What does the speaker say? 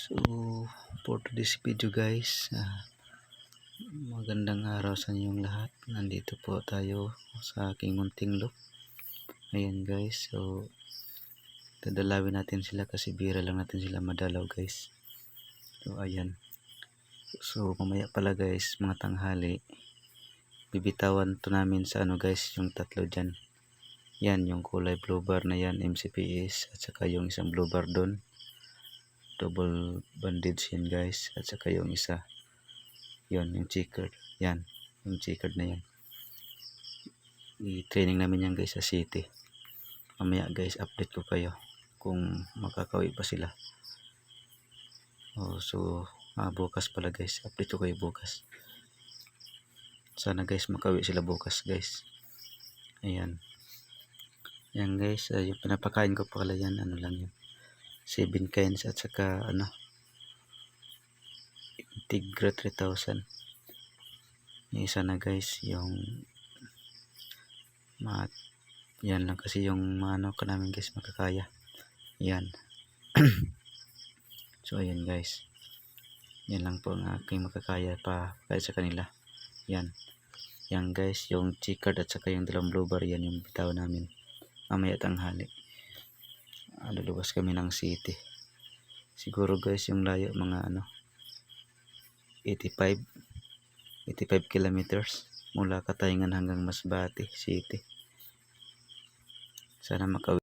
So for today's video guys, magandang araw sa inyong lahat. Nandito po tayo sa aking munting loop. Ayan guys, so dadalawin natin sila kasi bira lang natin sila madalaw guys. So ayan, so mamaya pala guys, mga tanghali, bibitawan to namin sa ano guys, yung tatlo dyan. Yan, yung kulay blue bar na yan, MCPS, at saka yung isang blue bar doon, double bandage yan guys, at saka yung isa, yun, yung checkered, yan, yung checkered na yan. I-training namin yan guys sa city. Mamaya guys, update ko kayo kung makakauwi pa sila. So bukas pala guys, update ko kayo bukas. Sana guys makauwi sila bukas guys. Ayan. Yan guys, yung pinapakain ko pala yan, ano lang yun, 7 kinds at saka ano, Tigra 3000. Yung isa na guys, yung yan lang kasi yung ano ka namin guys makakaya. Yan. So ayan guys, yan lang po ang aking makakaya pa kahit sa kanila. Yan. Yan guys, yung checkered at saka yung dalawang blue bar, yan yung bitaw namin mamaya tanghali. Luluwas kami ng city. Siguro guys yung layo mga ano 85 kilometers mula Katayngan hanggang Masbate City. Sana makauwi.